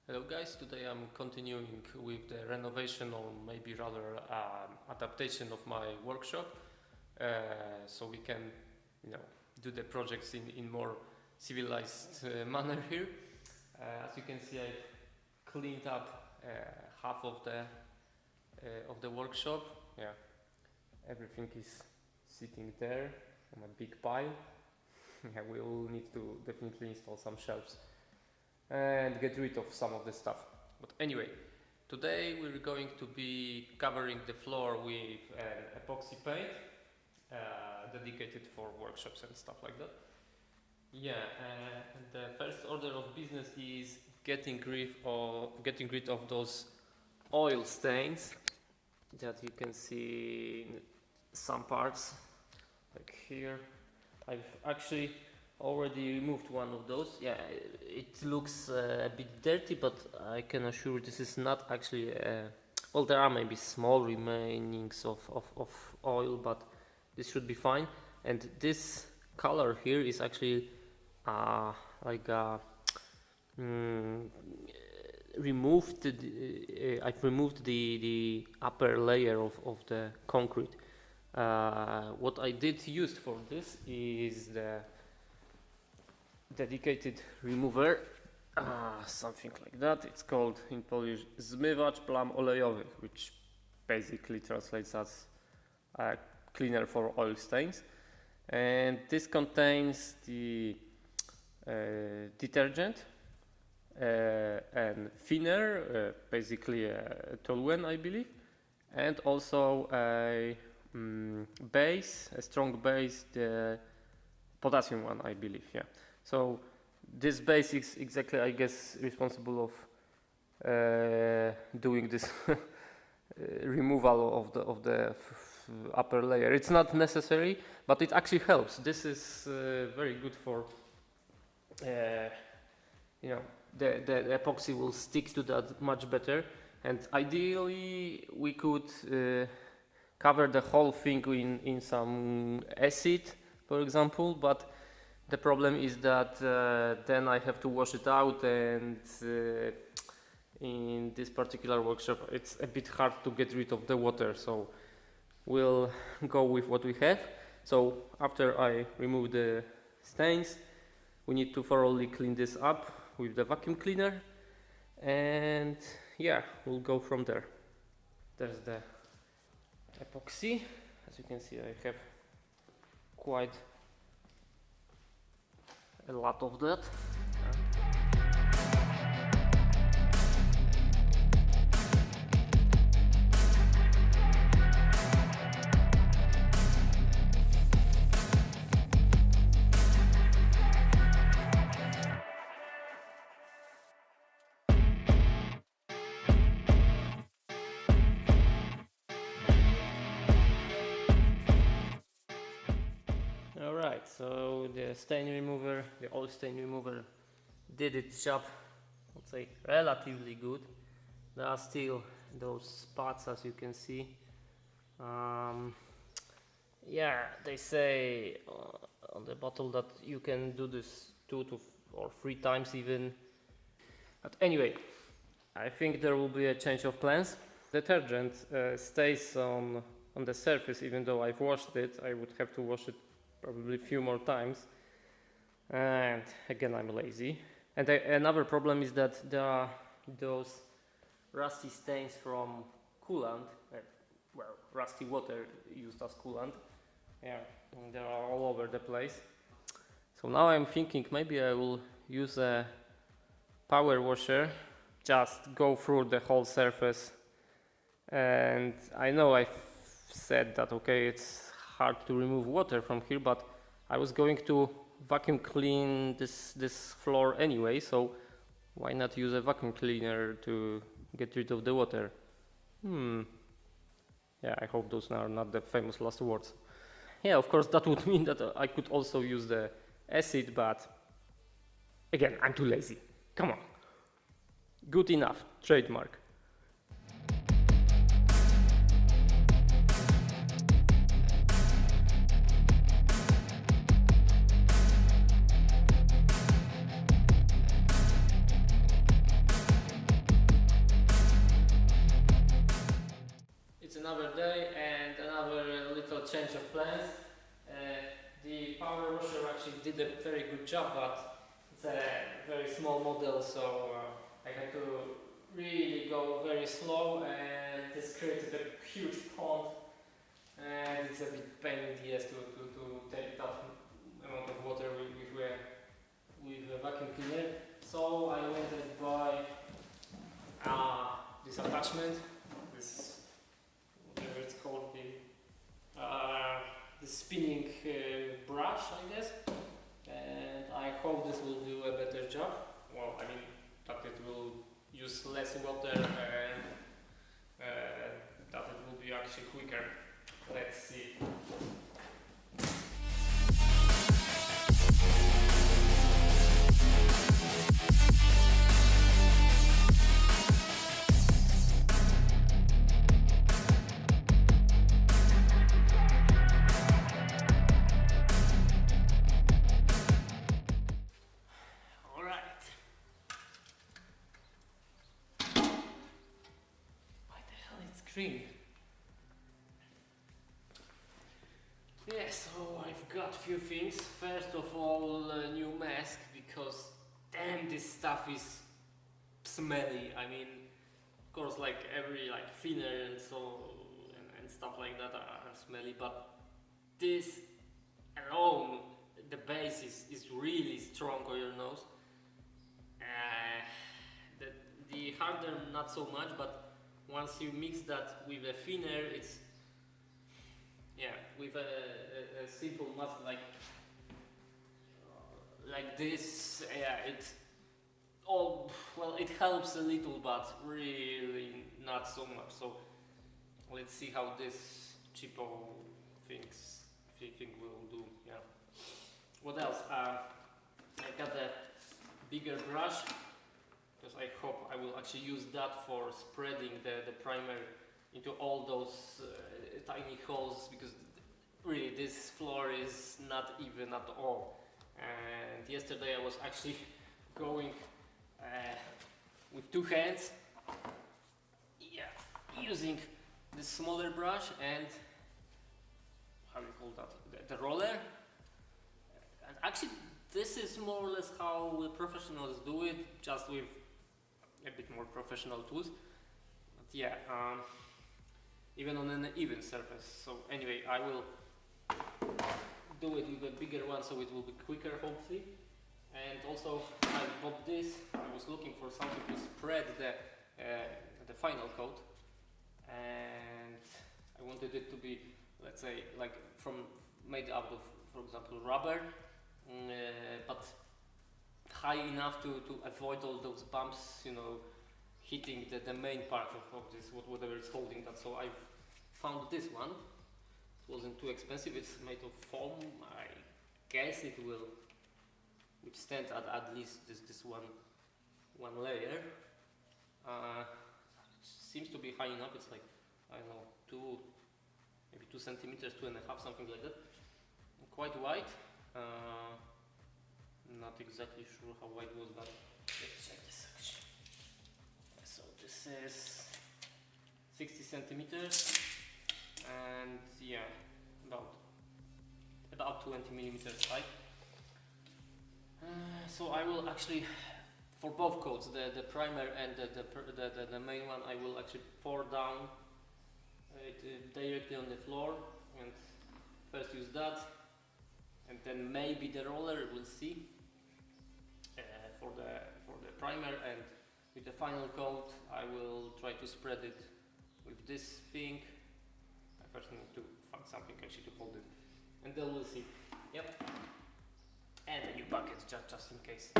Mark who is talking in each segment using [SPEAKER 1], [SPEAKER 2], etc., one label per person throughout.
[SPEAKER 1] Hello guys, today I'm continuing with the renovation or maybe rather adaptation of my workshop so we can do the projects in more civilized manner here. As you can see, I've cleaned up half of the workshop. Yeah, everything is sitting there on a big pile. Yeah, we will need to definitely install some shelves and get rid of some of the stuff. But anyway, today we're going to be covering the floor with epoxy paint dedicated for workshops and stuff like that. Yeah, and the first order of business is getting rid of those oil stains that you can see in some parts, like here. I've actually already removed one of those. Yeah, it looks a bit dirty, but I can assure this is not actually well, there are maybe small remainings of oil, but this should be fine. And this color here is actually like removed I've removed the upper layer of the concrete. What I did use for this is the dedicated remover, something like that. It's called in Polish zmywacz plam olejowych, which basically translates as a cleaner for oil stains. And this contains the detergent and thinner, basically a toluene, I believe, and also a base, a strong base, the potassium one, I believe. Yeah. So this base is exactly, I guess, responsible of doing this removal of the upper layer. It's not necessary, but it actually helps. This is very good for the epoxy will stick to that much better, and ideally we could cover the whole thing in some acid, for example, but the problem is that then I have to wash it out, and in this particular workshop it's a bit hard to get rid of the water, so we'll go with what we have. So after I remove the stains, we need to thoroughly clean this up with the vacuum cleaner, and yeah, we'll go from there. There's the epoxy. As you can see, I have quite a lot of that. Alright, so the stain remover, the oil stain remover did its job, let's say, relatively good. There are still those spots, as you can see. Yeah, they say on the bottle that you can do this 2 or 3 times even. But anyway, I think there will be a change of plans. Detergent stays on the surface, even though I've washed it. I would have to wash it probably a few more times, and again, I'm lazy. And another problem is that there are those rusty stains from coolant, rusty water used as coolant. Yeah, and they are all over the place. So now I'm thinking maybe I will use a power washer, just go through the whole surface. And I know I've said that, okay, it's hard to remove water from here, but I was going to vacuum clean this floor anyway, so why not use a vacuum cleaner to get rid of the water? Yeah, I hope those are not the famous last words. Yeah, of course that would mean that I could also use the acid, but again, I'm too lazy. Come on. Good enough. Trademark. change of plans. The power washer actually did a very good job, but it's a very small model, so I had to really go very slow, and this created a huge pond, and it's a bit pain in the ass to take that amount of water with a vacuum cleaner. So I went and buy this attachment, this whatever it's called, the spinning brush, I guess, and I hope this will do a better job. Well, I mean that it will use less water and that it will be actually quicker. Let's see. Yeah, so I've got a few things. First of all, a new mask, because damn, this stuff is smelly. I mean, of course, like every thinner and and stuff like that are smelly, but this alone, the base is really strong on your nose. The harder not so much, but once you mix that with a thinner, it's with a simple mask like this, it helps a little, but really not so much. So let's see how this cheapo thing will do. Yeah. What else? I got a bigger brush, because I hope I will actually use that for spreading the primer into all those tiny holes, because really this floor is not even at all. And yesterday I was actually going with two hands, using this smaller brush and how you call that, the roller. And actually this is more or less how the professionals do it, just with a bit more professional tools. But even on an even surface. So anyway, I will do it with a bigger one, so it will be quicker, hopefully. And also, I bought this. I was looking for something to spread the final coat, and I wanted it to be, let's say, made out of, for example, rubber, but high enough to avoid all those bumps, hitting the main part of this, whatever is holding that. So I've found this one. It wasn't too expensive. It's made of foam. I guess it will withstand at least this one layer. It seems to be high enough. It's like, I don't know, maybe 2 centimeters, 2.5, something like that. Quite wide. Not exactly sure how wide it was, but let's check this section. So this is 60 centimeters, and about 20 millimeters high. So I will actually, for both coats, the primer and the main one, I will actually pour down it directly on the floor, and first use that, and then maybe the roller, we'll see, for the primer. And with the final coat, I will try to spread it with this thing. I first need to find something actually to hold it, and then we'll see. Yep. And a new bucket, just in case.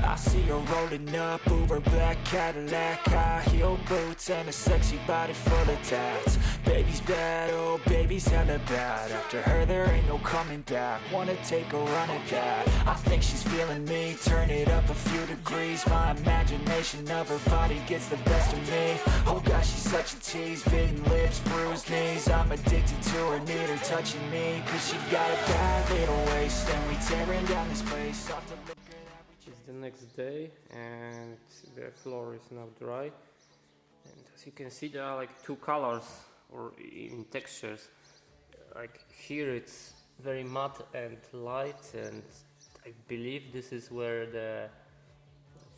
[SPEAKER 2] I see her rolling up, Uber black Cadillac, high heel boots and a sexy body full of tats. Baby's bad, oh baby's hella bad. After her there ain't no coming back. Wanna take a run at that. I think she's feeling me. Turn it up a few degrees. My imagination of her body gets the best of me. Oh gosh, she's such a tease. Bitten lips, bruised knees. I'm addicted to her, need her touching me. Cause she got a bad little waist. And we tearing down this place off the liquor that we.
[SPEAKER 1] It's the next day and the floor is now dry. And as you can see, there are like two colors or in textures. Like here it's very matte and light, and I believe this is where the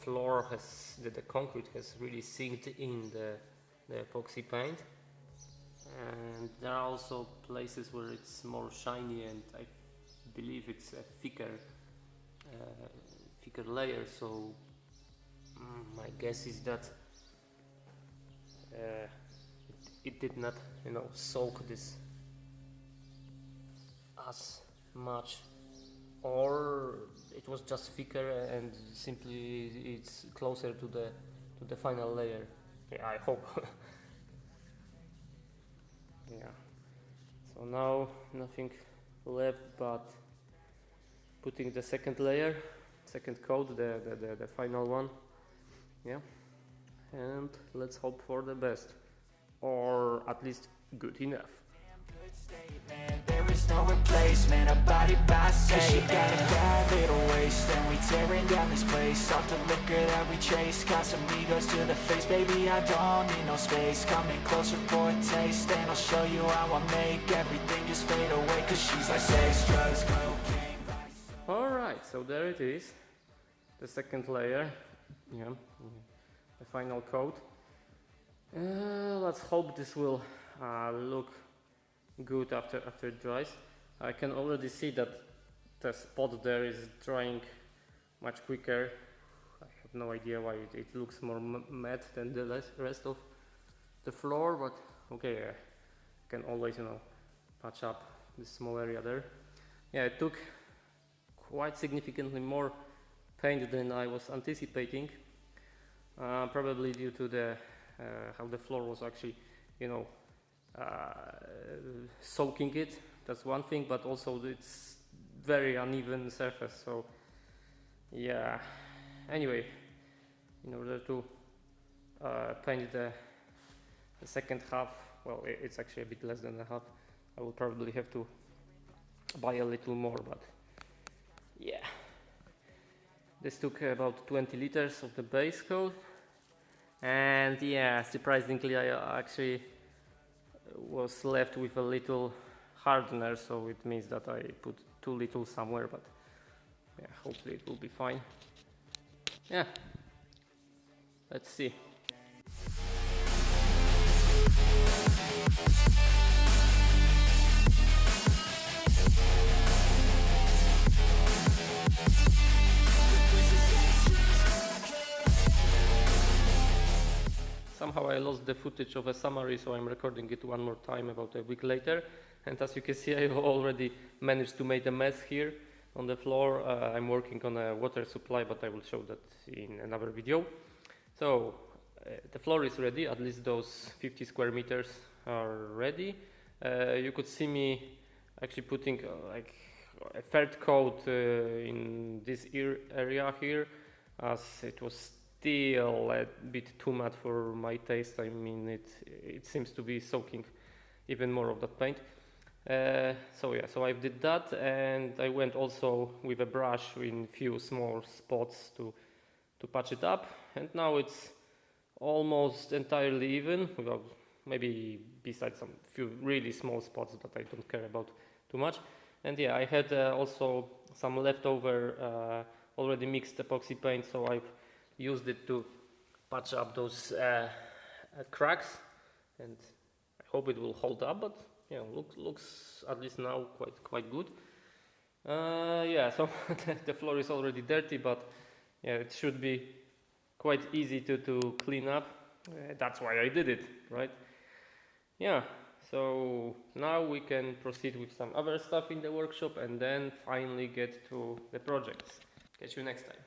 [SPEAKER 1] floor has, the concrete has really sinked in the epoxy paint. And there are also places where it's more shiny, and I believe it's a thicker layer. So my guess is that it did not, soak this as much, or it was just thicker and simply it's closer to the final layer. Yeah, I hope. Yeah. So now nothing left but putting the second layer, second coat, the final one. Yeah. And let's hope for the best, or at least good enough.
[SPEAKER 2] There is no replacement, a body by say. She got a bad little waist, and we tearing down this place off the liquor that we chase. Casamigos to the face, baby, I don't need no space. Coming closer for a taste, and I'll show you how I make everything just fade away. Cause she's like sex, drugs, cocaine.
[SPEAKER 1] Alright, so there it is, the second layer. Yeah, the final coat. Let's hope this will look good after it dries. I can already see that the spot there is drying much quicker. I have no idea why it looks more matte than the rest of the floor, but okay, I can always patch up this small area there. Yeah, it took quite significantly more paint than I was anticipating, probably due to the how the floor was actually soaking it. That's one thing, but also it's very uneven surface. So yeah, anyway, in order to paint the second half, well, it's actually a bit less than a half, I will probably have to buy a little more, but yeah, this took about 20 liters of the base coat. And yeah, surprisingly, I actually was left with a little hardener, so it means that I put too little somewhere, but yeah, hopefully it will be fine. Yeah, let's see. Somehow I lost the footage of a summary, so I'm recording it one more time about a week later. And as you can see, I already managed to make a mess here on the floor. I'm working on a water supply, but I will show that in another video. So the floor is ready, at least those 50 square meters are ready. You could see me actually putting like a third coat in this area here, as it was still a bit too matte for my taste. I mean, it seems to be soaking even more of that paint. So yeah, so I did that, and I went also with a brush in few small spots to patch it up, and now it's almost entirely even, without maybe besides some few really small spots that I don't care about too much. And yeah, I had also some leftover already mixed epoxy paint, so I've used it to patch up those cracks, and I hope it will hold up. But yeah, looks at least now quite good. Yeah, so the floor is already dirty, but yeah, it should be quite easy to clean up. That's why I did it, right? Yeah, so now we can proceed with some other stuff in the workshop and then finally get to the projects. Catch you next time.